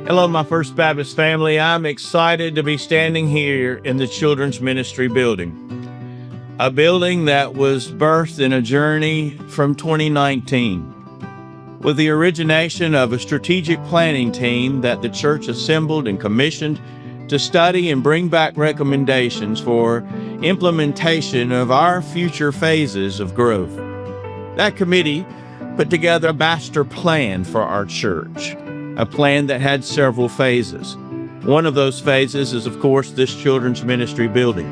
Hello, my First Baptist family. I'm excited to be standing here in the Children's Ministry building, a building that was birthed in a journey from 2019 with the origination of a strategic planning team that the church assembled and commissioned to study and bring back recommendations for implementation of our future phases of growth. That committee put together a master plan for our church, a plan that had several phases. One of those phases is, of course, this children's ministry building.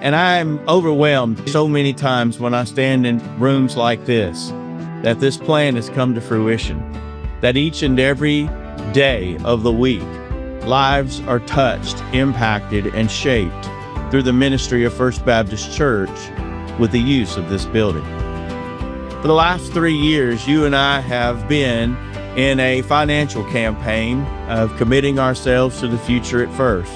And I'm overwhelmed so many times when I stand in rooms like this, that this plan has come to fruition, that each and every day of the week, lives are touched, impacted, and shaped through the ministry of First Baptist Church with the use of this building. For the last 3 years, you and I have been in a financial campaign of committing ourselves to the future at First.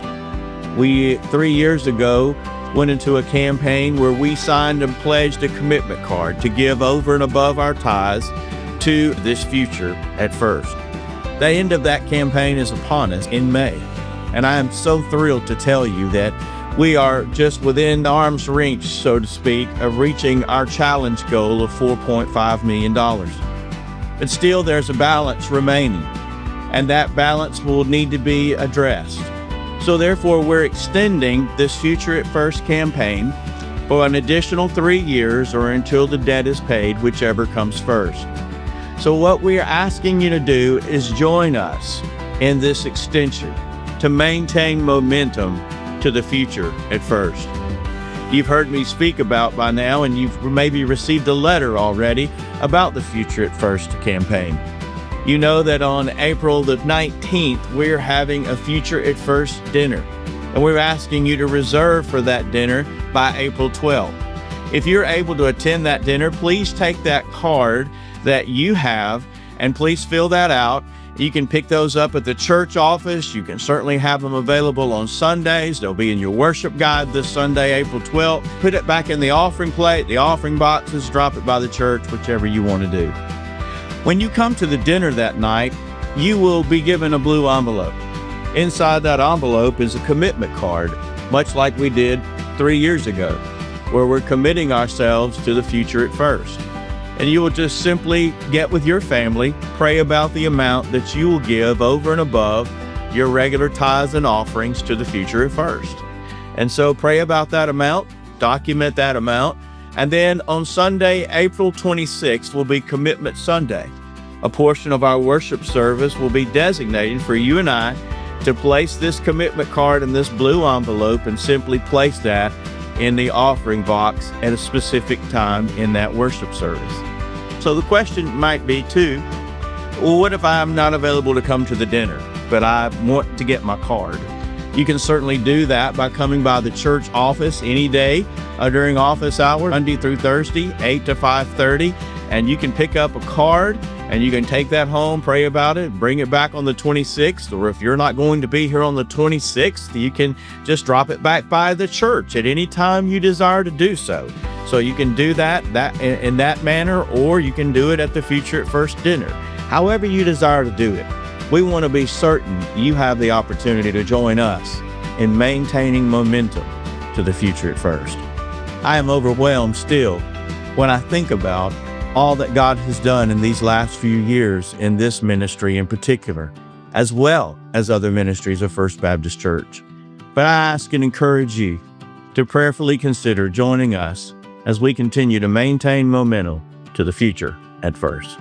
We, 3 years ago, went into a campaign where we signed and pledged a commitment card to give over and above our tithes to this future at First. The end of that campaign is upon us in May, and I am so thrilled to tell you that we are just within arm's reach, so to speak, of reaching our challenge goal of $4.5 million. But still, there's a balance remaining, and that balance will need to be addressed. So therefore, we're extending this Future at First campaign for an additional 3 years or until the debt is paid, whichever comes first. So what we are asking you to do is join us in this extension to maintain momentum to the future at First. You've heard me speak about by now, and you've maybe received a letter already about the Future at First campaign. You know that on April the 19th, we're having a Future at First dinner, and we're asking you to reserve for that dinner by April 12th. If you're able to attend that dinner, please take that card that you have and please fill that out. You can pick those up at the church office. You can certainly have them available on Sundays. They'll be in your worship guide this Sunday, April 12th. Put it back in the offering plate, the offering boxes, drop it by the church, whichever you want to do. When you come to the dinner that night, you will be given a blue envelope. Inside that envelope is a commitment card, much like we did 3 years ago, where we're committing ourselves to the future at First. And you will just simply get with your family, pray about the amount that you will give over and above your regular tithes and offerings to the future at First. And so pray about that amount, document that amount, and then on Sunday, April 26th will be Commitment Sunday. A portion of our worship service will be designated for you and I to place this commitment card in this blue envelope and simply place that in the offering box at a specific time in that worship service. So the question might be too, well, what if I'm not available to come to the dinner, but I want to get my card? You can certainly do that by coming by the church office any day during office hours, Monday through Thursday, 8 to 5:30, and you can pick up a card and you can take that home, pray about it, bring it back on the 26th, or if you're not going to be here on the 26th, you can just drop it back by the church at any time you desire to do so. So you can do that in that manner, or you can do it at the Future at First dinner. However you desire to do it, we want to be certain you have the opportunity to join us in maintaining momentum to the Future at First. I am overwhelmed still when I think about all that God has done in these last few years in this ministry in particular, as well as other ministries of First Baptist Church. But I ask and encourage you to prayerfully consider joining us as we continue to maintain momentum to the future at First.